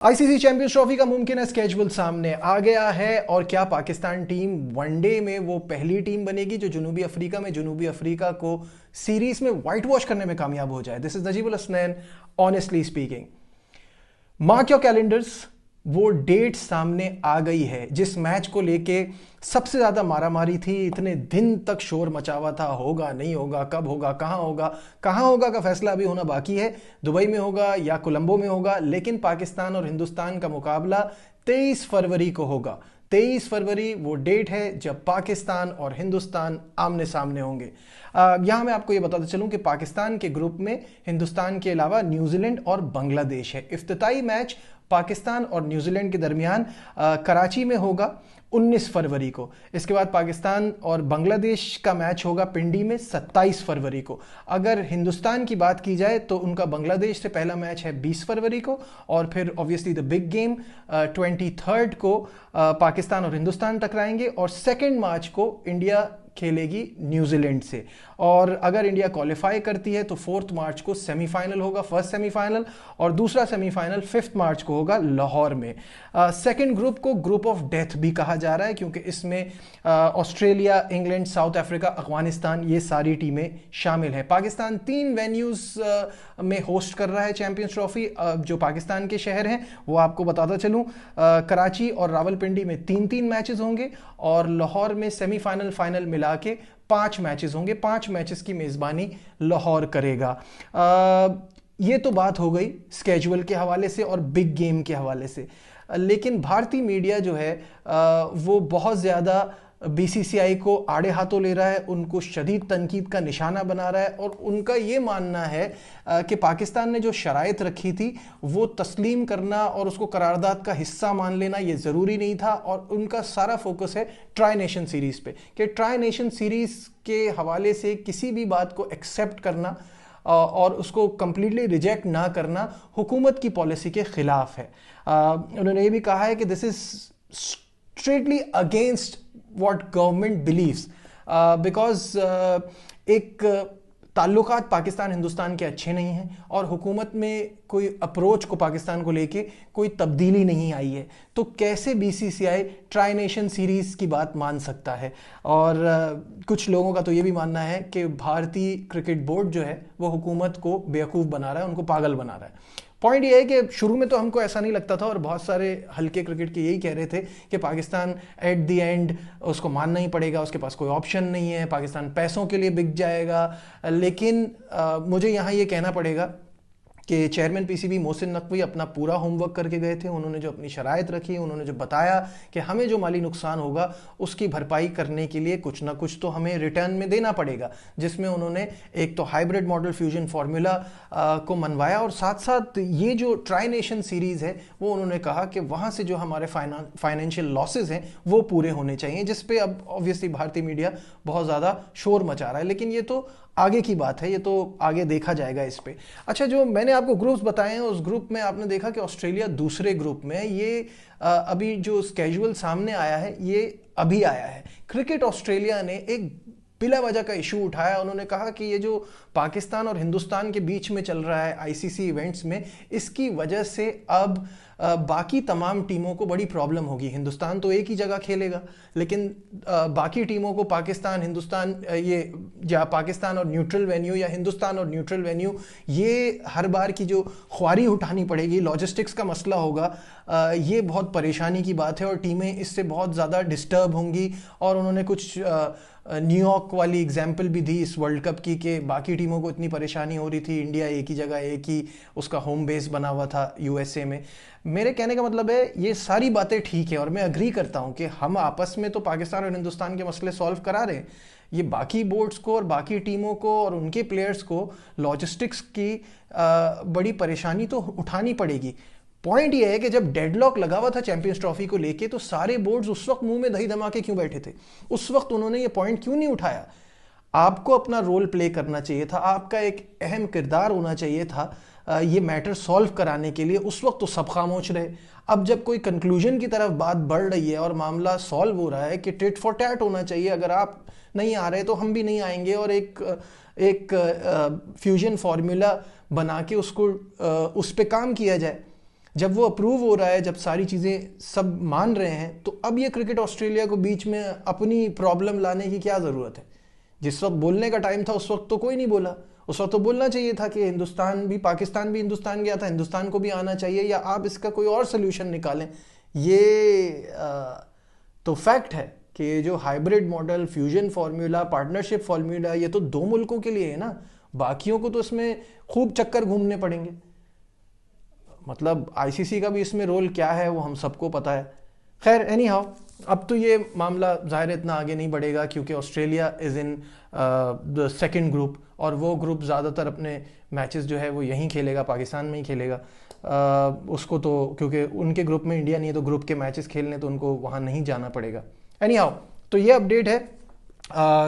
ICC champions trophy का मुमकिन schedule सामने आ गया है और क्या पाकिस्तान टीम वनडे में वो पहली टीम बनेगी जो जनूबी अफ्रीका को सीरीज में व्हाइट वॉश करने में कामयाब हो जाए। This is Najibul Hasnain, honestly speaking. Mark your calendars, वो डेट सामने आ गई है जिस मैच को लेके सबसे ज्यादा मारामारी थी, इतने दिन तक शोर मचा हुआ था, होगा नहीं होगा, कब होगा, कहां होगा का फैसला अभी होना बाकी है। दुबई में होगा या कोलंबो में होगा, लेकिन पाकिस्तान और हिंदुस्तान का मुकाबला 23 फरवरी को होगा। 23 फरवरी वो डेट है जब पाकिस्तान और हिंदुस्तान आमने सामने होंगे। यहां मैं आपको ये बताता चलूं कि पाकिस्तान के ग्रुप में हिंदुस्तान के अलावा न्यूजीलैंड और बांग्लादेश है। इफ्तिताई मैच पाकिस्तान और न्यूजीलैंड के दरमियान कराची में होगा 19 फरवरी को। इसके बाद पाकिस्तान और बांग्लादेश का मैच होगा पिंडी में 27 फरवरी को। अगर हिंदुस्तान की बात की जाए तो उनका बांग्लादेश से पहला मैच है 20 फरवरी को, और फिर ऑब्वियसली द बिग गेम 23 को पाकिस्तान और हिंदुस्तान टकराएंगे, और 2 मार्च को इंडिया खेलेगी न्यूजीलैंड से। और अगर इंडिया क्वालिफाई करती है तो 4 मार्च को सेमीफाइनल होगा, फर्स्ट सेमीफाइनल, और दूसरा सेमीफाइनल 5 मार्च को होगा लाहौर में। सेकंड ग्रुप को ग्रुप ऑफ डेथ भी कहा जा रहा है क्योंकि इसमें Australia, England, south Africa, Afghanistan, ये सारी टीमें शामिल हैं। पाकिस्तान 3 वेन्यूज में होस्ट कर रहा है चैंपियंस ट्रॉफी। जो पाकिस्तान के शहर हैं वो आपको बताता चलूं, कराची और रावलपिंडी में 3-3 मैचेस होंगे, और लाहौर में सेमीफाइनल फाइनल मिला के 5 मैचेस होंगे। 5 मैचेस की मेजबानी लाहौर करेगा। ये तो बात हो गई स्केड्यूल के हवाले से और बिग गेम के हवाले से, लेकिन भारतीय मीडिया जो है वो बहुत ज़्यादा बीसीसीआई को आड़े हाथों ले रहा है, उनको शदीद तनकीद का निशाना बना रहा है, और उनका ये मानना है कि पाकिस्तान ने जो शराइत रखी थी वो तस्लीम करना और उसको करारदाद का हिस्सा मान लेना ये ज़रूरी नहीं था। और उनका सारा फोकस है ट्राई नेशन सीरीज़ पे, कि ट्राई नेशन सीरीज़ के हवाले से किसी भी बात को एक्सेप्ट करना और उसको कंप्लीटली रिजेक्ट ना करना हुकूमत की पॉलिसी के ख़िलाफ़ है। उन्होंने ये भी कहा है कि this is straightly against what government believes, because एक ताल्लुकात पाकिस्तान हिंदुस्तान के अच्छे नहीं हैं और हुकूमत में कोई अप्रोच को पाकिस्तान को लेके कोई तब्दीली नहीं आई है, तो कैसे बीसीसीआई ट्राई नेशन सीरीज़ की बात मान सकता है। और कुछ लोगों का तो ये भी मानना है कि भारतीय क्रिकेट बोर्ड जो है वो हुकूमत को बेवकूफ़ बना रहा है, उनको पागल बना रहा है। पॉइंट ये है कि शुरू में तो हमको ऐसा नहीं लगता था, और बहुत सारे हल्के क्रिकेट के यही कह रहे थे कि पाकिस्तान एट द एंड उसको मानना ही पड़ेगा, उसके पास कोई ऑप्शन नहीं है, पाकिस्तान पैसों के लिए बिक जाएगा। लेकिन मुझे यहाँ ये कहना पड़ेगा कि चेयरमैन पीसीबी मोहसिन नकवी अपना पूरा होमवर्क करके गए थे। उन्होंने जो अपनी शराइत रखी, उन्होंने जो बताया कि हमें जो माली नुकसान होगा उसकी भरपाई करने के लिए कुछ ना कुछ तो हमें रिटर्न में देना पड़ेगा, जिसमें उन्होंने एक तो हाइब्रिड मॉडल फ्यूजन फार्मूला को मनवाया, और साथ साथ ये जो ट्राई नेशन सीरीज़ है वो उन्होंने कहा कि वहाँ से जो हमारे फाइनेंशियल लॉसेज हैं वो पूरे होने चाहिए, जिस पे अब ऑब्वियसली भारतीय मीडिया बहुत ज़्यादा शोर मचा रहा है। लेकिन ये तो आगे की बात है, ये तो आगे देखा जाएगा इस पे। अच्छा, जो मैंने आपको ग्रुप्स बताए हैं उस ग्रुप में आपने देखा कि ऑस्ट्रेलिया दूसरे ग्रुप में, ये अभी जो स्केड्यूल सामने आया है ये अभी आया है। क्रिकेट ऑस्ट्रेलिया ने एक बिला वजह का इशू उठाया। उन्होंने कहा कि ये जो पाकिस्तान और हिंदुस्तान के बीच में चल रहा है आईसीसी इवेंट्स में, इसकी वजह से अब बाकी तमाम टीमों को बड़ी प्रॉब्लम होगी। हिंदुस्तान तो एक ही जगह खेलेगा, लेकिन बाकी टीमों को पाकिस्तान, हिंदुस्तान, ये या पाकिस्तान और न्यूट्रल वेन्यू या हिंदुस्तान और न्यूट्रल वेन्यू, ये हर बार की जो ख्वारी उठानी पड़ेगी, लॉजिस्टिक्स का मसला होगा, ये बहुत परेशानी की बात है और टीमें इससे बहुत ज़्यादा डिस्टर्ब होंगी। और उन्होंने कुछ न्यूयॉर्क वाली एग्जाम्पल भी दी इस वर्ल्ड कप की कि बाकी टीमों को इतनी परेशानी हो रही थी, इंडिया एक ही जगह, एक ही उसका होम बेस बना हुआ था यूएसए में। मेरे कहने का मतलब है ये सारी बातें ठीक है, और मैं अग्री करता हूँ कि हम आपस में तो पाकिस्तान और हिंदुस्तान के मसले सॉल्व करा रहे हैं। ये बाकी बोर्ड्स को और बाकी टीमों को और उनके प्लेयर्स को लॉजिस्टिक्स की बड़ी परेशानी तो उठानी पड़ेगी। पॉइंट ये है कि जब डेडलॉक लगा हुआ था चैंपियंस ट्रॉफी को लेके, तो सारे बोर्ड्स उस वक्त मुंह में दही धमाके क्यों बैठे थे? उस वक्त उन्होंने ये पॉइंट क्यों नहीं उठाया? आपको अपना रोल प्ले करना चाहिए था, आपका एक अहम किरदार होना चाहिए था ये मैटर सॉल्व कराने के लिए। उस वक्त तो सब खामोश रहे। अब जब कोई कंक्लूजन की तरफ बात बढ़ रही है और मामला सॉल्व हो रहा है कि टिट फॉर टैट होना चाहिए, अगर आप नहीं आ रहे तो हम भी नहीं आएंगे, और एक फ्यूजन फार्मूला बना के उसको उस पर काम किया जाए। जब वो अप्रूव हो रहा है, जब सारी चीज़ें सब मान रहे हैं, तो अब ये क्रिकेट ऑस्ट्रेलिया को बीच में अपनी प्रॉब्लम लाने की क्या ज़रूरत है? जिस वक्त बोलने का टाइम था उस वक्त तो कोई नहीं बोला। उस वक्त तो बोलना चाहिए था कि हिंदुस्तान भी, पाकिस्तान भी हिंदुस्तान गया था, हिंदुस्तान को भी आना चाहिए, या आप इसका कोई और सोल्यूशन निकालें। ये तो फैक्ट है कि ये जो hybrid model, fusion formula, partnership formula, ये तो 2 मुल्कों के लिए है ना, बाकियों को तो इसमें खूब चक्कर घूमने पड़ेंगे। मतलब आईसीसी का भी इसमें रोल क्या है वो हम सबको पता है। खैर एनी हाउ, अब तो ये मामला ज़ाहिर इतना आगे नहीं बढ़ेगा, क्योंकि Australia is in the second group, और वो ग्रुप ज़्यादातर अपने मैचेस जो है वो यहीं खेलेगा, पाकिस्तान में ही खेलेगा। उसको तो क्योंकि उनके ग्रुप में इंडिया नहीं है, तो ग्रुप के मैचेस खेलने तो उनको वहाँ नहीं जाना पड़ेगा। एनी हाउ, तो ये अपडेट है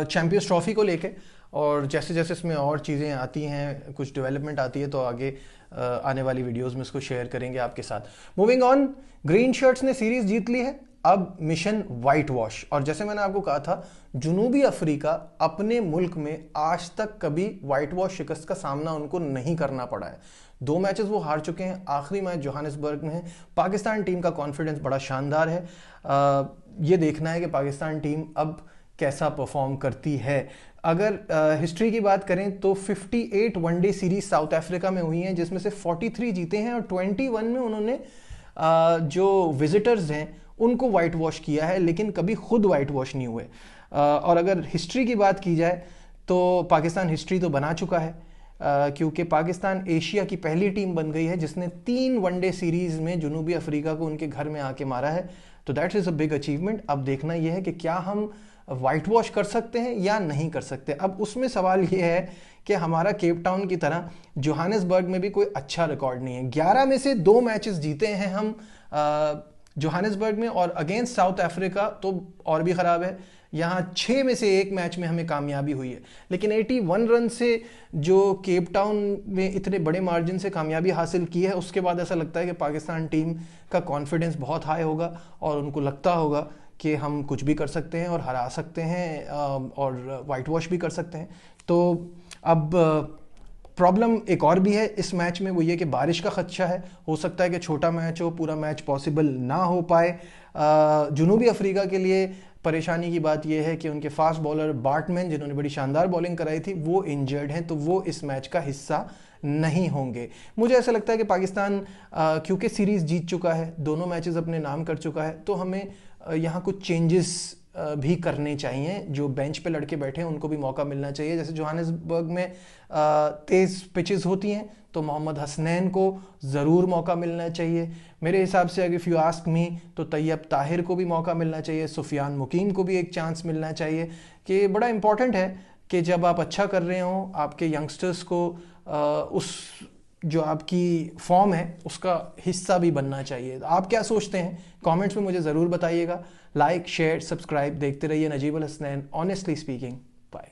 चैम्पियंस ट्रॉफी को लेके, और जैसे जैसे इसमें और चीज़ें आती हैं, कुछ डेवलपमेंट आती है, तो आगे आने वाली वीडियोस में इसको शेयर करेंगे आपके साथ। मूविंग ऑन, ग्रीन शर्ट्स ने सीरीज जीत ली है, अब मिशन वाइट वॉश। और जैसे मैंने आपको कहा था, जुनूबी अफ्रीका अपने मुल्क में आज तक कभी वाइट वॉश शिकस्त का सामना उनको नहीं करना पड़ा है। 2 मैचेस वो हार चुके हैं, आखिरी मैच जोहानिसबर्ग में है। पाकिस्तान टीम का कॉन्फिडेंस बड़ा शानदार है। ये देखना है कि पाकिस्तान टीम अब कैसा परफॉर्म करती है। अगर हिस्ट्री की बात करें तो 58 वनडे सीरीज साउथ अफ्रीका में हुई हैं, जिसमें से 43 जीते हैं, और 21 में उन्होंने जो विजिटर्स हैं उनको वाइट वॉश किया है, लेकिन कभी खुद वाइट वॉश नहीं हुए। और अगर हिस्ट्री की बात की जाए तो पाकिस्तान हिस्ट्री तो बना चुका है, क्योंकि पाकिस्तान एशिया की पहली टीम बन गई है जिसने 3 वनडे सीरीज में जुनूबी अफ्रीका को उनके घर में आके मारा है। तो that is a big achievement. अब देखना यह है कि क्या हम वाइट वॉश कर सकते हैं या नहीं कर सकते। अब उसमें सवाल ये है कि हमारा केप टाउन की तरह जोहानिसबर्ग में भी कोई अच्छा रिकॉर्ड नहीं है। 11 में से 2 मैचेस जीते हैं हम जोहानिसबर्ग में, और अगेंस्ट साउथ अफ्रीका तो और भी ख़राब है। यहाँ 6 में से 1 मैच में हमें कामयाबी हुई है, लेकिन 81 रन से जो केप टाउन में इतने बड़े मार्जिन से कामयाबी हासिल की है, उसके बाद ऐसा लगता है कि पाकिस्तान टीम का कॉन्फिडेंस बहुत हाई होगा, और उनको लगता होगा कि हम कुछ भी कर सकते हैं और हरा सकते हैं और वाइट वॉश भी कर सकते हैं। तो अब प्रॉब्लम एक और भी है इस मैच में, वो ये कि बारिश का खदशा है। हो सकता है कि छोटा मैच हो, पूरा मैच पॉसिबल ना हो पाए। जुनूबी अफ्रीका के लिए परेशानी की बात यह है कि उनके फास्ट बॉलर बार्टमैन, जिन्होंने बड़ी शानदार बॉलिंग कराई थी, वो इंजर्ड हैं, तो वो इस मैच का हिस्सा नहीं होंगे। मुझे ऐसा लगता है कि पाकिस्तान क्योंकि सीरीज़ जीत चुका है, दोनों मैचेस अपने नाम कर चुका है, तो हमें यहाँ कुछ चेंजेस भी करने चाहिए। जो बेंच पे लड़के बैठे हैं उनको भी मौका मिलना चाहिए। जैसे जोहानिसबर्ग में तेज़ पिचेस होती हैं, तो मोहम्मद हसनैन को ज़रूर मौका मिलना चाहिए। मेरे हिसाब से अगर इफ़ यू आस्क मी तो तैयब ताहिर को भी मौका मिलना चाहिए, सुफियान मुकीम को भी एक चांस मिलना चाहिए। कि बड़ा इंपॉर्टेंट है कि जब आप अच्छा कर रहे हो, आपके यंगस्टर्स को उस जो आपकी फॉर्म है उसका हिस्सा भी बनना चाहिए। आप क्या सोचते हैं? कमेंट्स में मुझे ज़रूर बताइएगा। लाइक, शेयर, सब्सक्राइब देखते रहिए नजीब अल हसनैन, ऑनेस्टली स्पीकिंग। बाय।